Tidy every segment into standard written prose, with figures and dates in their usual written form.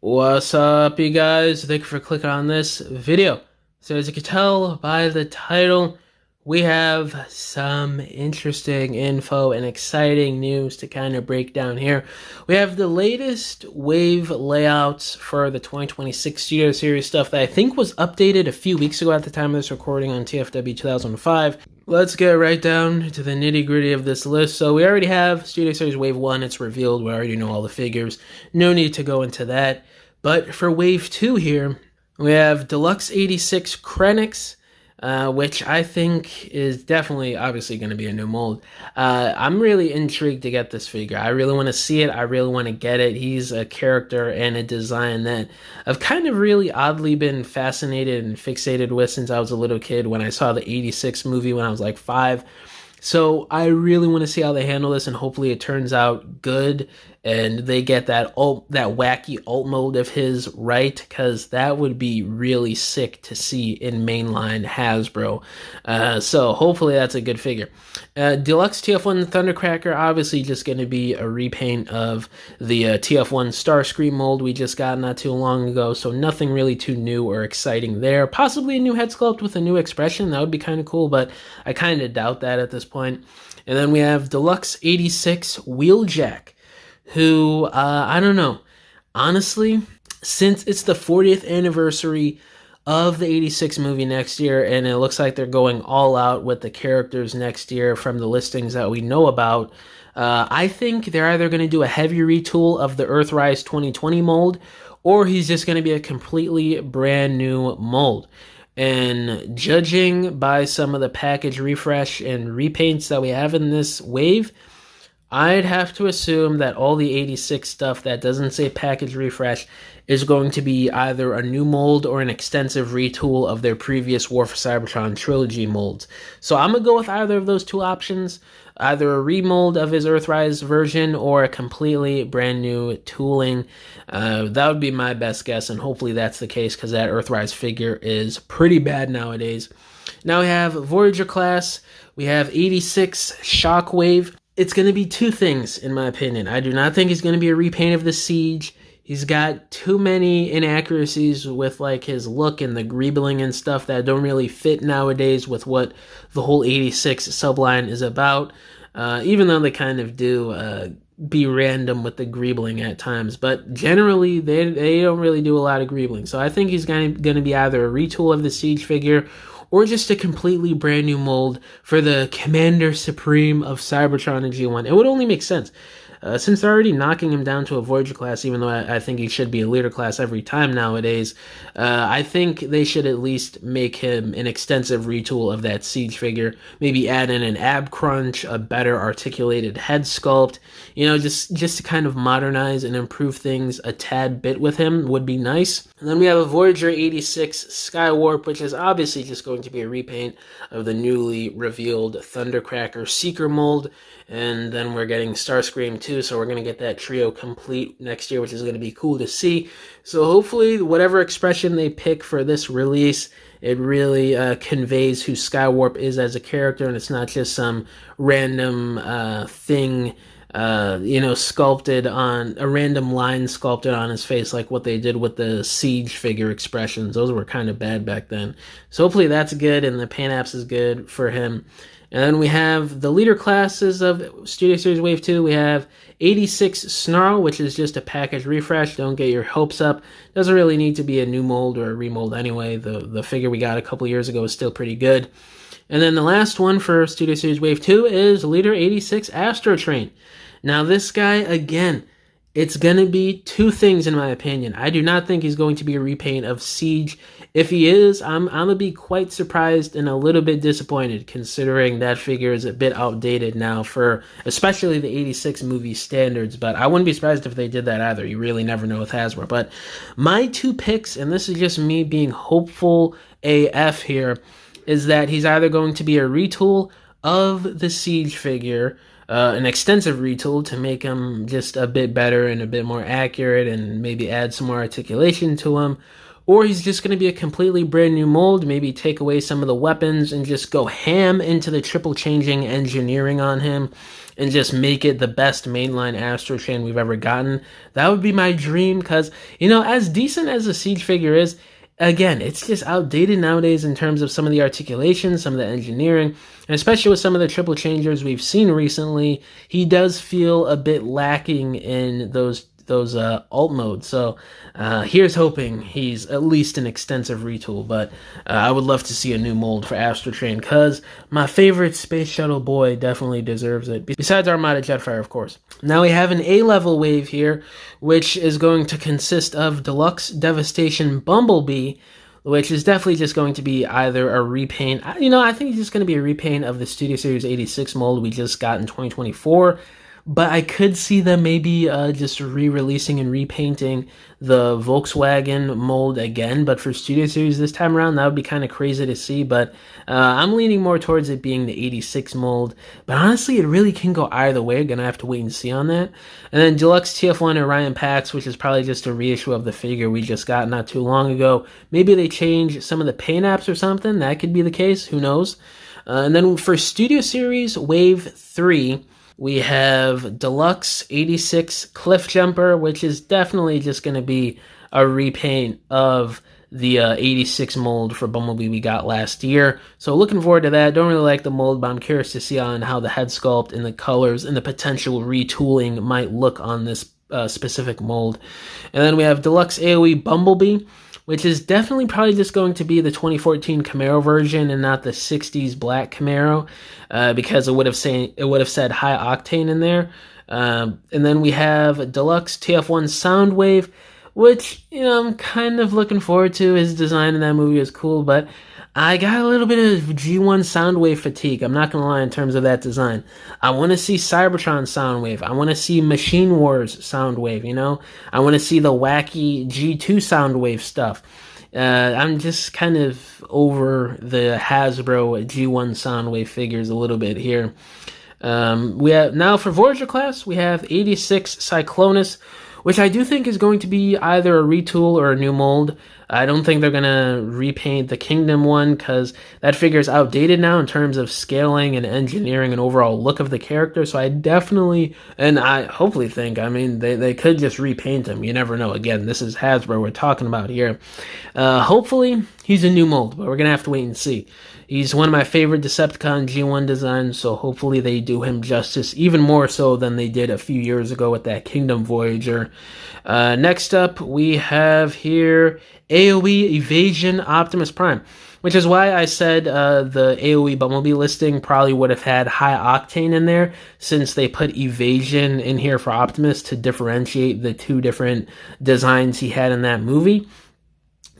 What's up, you guys? Thank you for clicking on this video. So as you can tell by the title, we have some interesting info and exciting news to kind of break down here. We have the latest wave layouts for the 2026 Studio Series stuff that I think was updated a few weeks ago at the time of this recording on TFW 2005. Let's get right down to the nitty-gritty of this list. So we already have Studio Series Wave 1, it's revealed, we already know all the figures. No need to go into that. But for Wave 2 here, we have Deluxe 86 Krennics, which I think is definitely, obviously, going to be a new mold. I'm really intrigued to get this figure. I really want to see it. I really want to get it. He's a character and a design that I've kind of really oddly been fascinated and fixated with since I was a little kid when I saw the 86 movie when I was like 5. So I really want to see how they handle this, and hopefully it turns out good and they get that wacky alt mode of his right, because that would be really sick to see in mainline Hasbro. So hopefully that's a good figure. Deluxe TF1 Thundercracker, obviously just going to be a repaint of the TF1 Starscream mold we just got not too long ago, so nothing really too new or exciting there. Possibly a new head sculpt with a new expression, that would be kind of cool, but I kind of doubt that at this point. And then we have Deluxe 86 Wheeljack, who, I don't know, honestly, since it's the 40th anniversary of the 86 movie next year, and it looks like they're going all out with the characters next year from the listings that we know about, I think they're either going to do a heavy retool of the Earthrise 2020 mold, or he's just going to be a completely brand new mold. And judging by some of the package refresh and repaints that we have in this wave, I'd have to assume that all the 86 stuff that doesn't say package refresh is going to be either a new mold or an extensive retool of their previous War for Cybertron trilogy molds. So I'm going to go with either of those two options, either a remold of his Earthrise version or a completely brand new tooling. That would be my best guess, and hopefully that's the case, because that Earthrise figure is pretty bad nowadays. Now we have Voyager class, we have 86 Shockwave. It's going to be two things, in my opinion. I do not think it's going to be a repaint of the Siege. He's got too many inaccuracies with like his look and the greebling and stuff that don't really fit nowadays with what the whole 86 subline is about. Even though they kind of do be random with the greebling at times. But generally, they don't really do a lot of greebling. So I think he's going to be either a retool of the Siege figure or just a completely brand new mold for the Commander Supreme of Cybertron in G1. It would only make sense. Since they're already knocking him down to a Voyager class, even though I think he should be a leader class every time nowadays, I think they should at least make him an extensive retool of that Siege figure. Maybe add in an ab crunch, a better articulated head sculpt. You know, just to kind of modernize and improve things a tad bit with him would be nice. And then we have a Voyager 86 Skywarp, which is obviously just going to be a repaint of the newly revealed Thundercracker Seeker mold. And then we're getting Starscream too, so we're going to get that trio complete next year, which is going to be cool to see. So hopefully whatever expression they pick for this release, it really conveys who Skywarp is as a character, and it's not just some random thing, sculpted on, a random line sculpted on his face like what they did with the Siege figure expressions. Those were kind of bad back then. So hopefully that's good, and the paint apps is good for him. And then we have the leader classes of Studio Series Wave 2. We have 86 Snarl, which is just a package refresh. Don't get your hopes up. Doesn't really need to be a new mold or a remold anyway. The figure we got a couple years ago is still pretty good. And then the last one for Studio Series Wave 2 is Leader 86 Astro Train. Now this guy, again, it's going to be two things in my opinion. I do not think he's going to be a repaint of Siege. If he is, I'm going to be quite surprised and a little bit disappointed, considering that figure is a bit outdated now for especially the 86 movie standards. But I wouldn't be surprised if they did that either. You really never know with Hasbro. But my two picks, and this is just me being hopeful AF here, is that he's either going to be a retool of the Siege figure, an extensive retool to make him just a bit better and a bit more accurate and maybe add some more articulation to him, or he's just going to be a completely brand new mold, maybe take away some of the weapons and just go ham into the triple changing engineering on him and just make it the best mainline Astro Chain we've ever gotten. That would be my dream, because, you know, as decent as the Siege figure is, again, it's just outdated nowadays in terms of some of the articulation, some of the engineering, and especially with some of the triple changers we've seen recently, he does feel a bit lacking in those alt modes. So here's hoping he's at least an extensive retool, but I would love to see a new mold for Astro Train, because my favorite space shuttle boy definitely deserves it, besides Armada Jetfire, of course. Now we have an A-level wave here, which is going to consist of Deluxe Devastation Bumblebee, which is definitely just going to be either a repaint. You know, I think it's just going to be a repaint of the Studio Series 86 mold we just got in 2024. But I could see them maybe just re-releasing and repainting the Volkswagen mold again. But for Studio Series this time around, that would be kind of crazy to see. But I'm leaning more towards it being the 86 mold. But honestly, it really can go either way. Gonna have to wait and see on that. And then Deluxe TF1 Orion Pax, which is probably just a reissue of the figure we just got not too long ago. Maybe they change some of the paint apps or something. That could be the case. Who knows? And then for Studio Series Wave 3... we have Deluxe 86 Cliff Jumper, which is definitely just going to be a repaint of the 86 mold for Bumblebee we got last year. So looking forward to that. Don't really like the mold, but I'm curious to see on how the head sculpt and the colors and the potential retooling might look on this specific mold. And then we have Deluxe AoE Bumblebee, which is definitely probably just going to be the 2014 Camaro version and not the 60s black Camaro, because it would have said high octane in there. And then we have Deluxe TF1 Soundwave, which, you know, I'm kind of looking forward to. His design in that movie is cool, but I got a little bit of G1 Soundwave fatigue. I'm not going to lie in terms of that design. I want to see Cybertron Soundwave. I want to see Machine Wars Soundwave, you know? I want to see the wacky G2 Soundwave stuff. I'm just kind of over the Hasbro G1 Soundwave figures a little bit here. We have now for Voyager class, we have 86 CYCLONUS, which I do think is going to be either a retool or a new mold. I don't think they're going to repaint the Kingdom one, because that figure is outdated now in terms of scaling and engineering and overall look of the character. So I definitely, and I hopefully think, I mean, they could just repaint him. You never know. Again, this is Hasbro we're talking about here. Hopefully he's a new mold, but we're going to have to wait and see. He's one of my favorite Decepticon G1 designs, so hopefully they do him justice, even more so than they did a few years ago with that Kingdom Voyager. Next up, we have here AoE Evasion Optimus Prime, which is why I said the AoE Bumblebee listing probably would have had high octane in there, since they put Evasion in here for Optimus to differentiate the two different designs he had in that movie.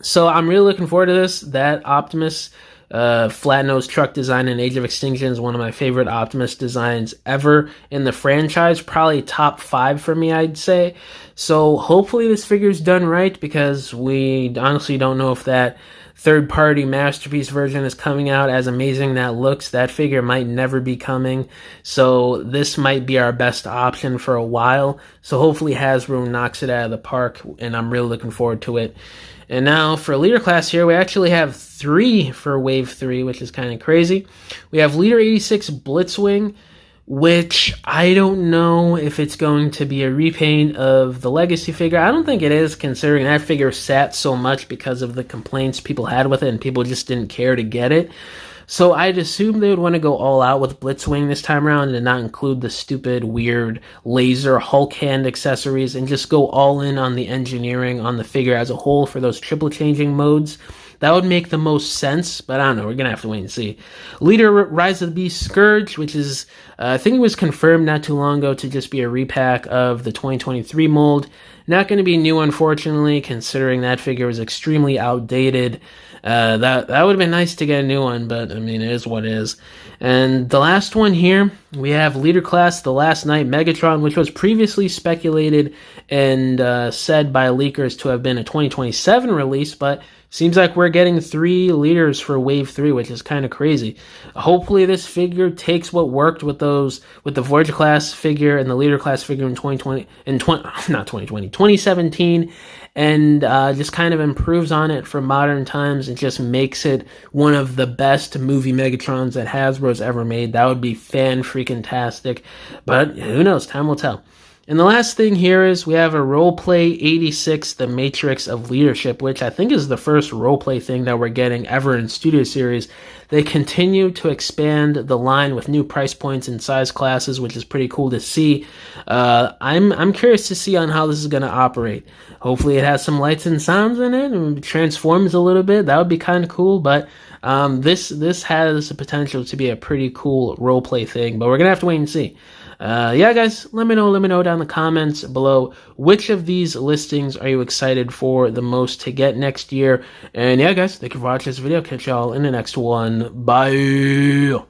So I'm really looking forward to this. That Optimus flat-nosed truck design in Age of Extinction is one of my favorite Optimus designs ever in the franchise. Probably top 5 for me, I'd say. So hopefully this figure's done right, because we honestly don't know if that third-party Masterpiece version is coming out. As amazing that looks, that figure might never be coming. So this might be our best option for a while. So hopefully Hasbro knocks it out of the park, and I'm really looking forward to it. And now for Leader class here, we actually have 3 for Wave 3, which is kind of crazy. We have Leader 86 Blitzwing, which I don't know if it's going to be a repaint of the Legacy figure. I don't think it is, considering that figure sat so much because of the complaints people had with it, and people just didn't care to get it. So I'd assume they would want to go all out with Blitzwing this time around and not include the stupid, weird laser Hulk hand accessories, and just go all in on the engineering on the figure as a whole for those triple changing modes. That would make the most sense, but I don't know. We're going to have to wait and see. Leader Rise of the Beast Scourge, which is, I think it was confirmed not too long ago to just be a repack of the 2023 mold. Not going to be new, unfortunately, considering that figure was extremely outdated. That would have been nice to get a new one, but I mean, it is what it is. And the last one here, we have Leader Class The Last Night Megatron, which was previously speculated and said by leakers to have been a 2027 release, but seems like we're getting 3 leaders for Wave 3, which is kind of crazy. Hopefully this figure takes what worked with the Voyager class figure and the Leader class figure in 2017, and just kind of improves on it for modern times and just makes it one of the best movie Megatrons that Hasbro's ever made, that would be fan-freaking-tastic. But who knows? Time will tell. And the last thing here is we have a Roleplay 86, The Matrix of Leadership, which I think is the first roleplay thing that we're getting ever in Studio Series. They continue to expand the line with new price points and size classes, which is pretty cool to see. I'm curious to see on how this is going to operate. Hopefully it has some lights and sounds in it and transforms a little bit. That would be kind of cool, but this has the potential to be a pretty cool roleplay thing, but we're going to have to wait and see. Yeah, guys, let me know down in the comments below which of these listings are you excited for the most to get next year. And yeah, guys, thank you for watching this video. Catch y'all in the next one. Bye.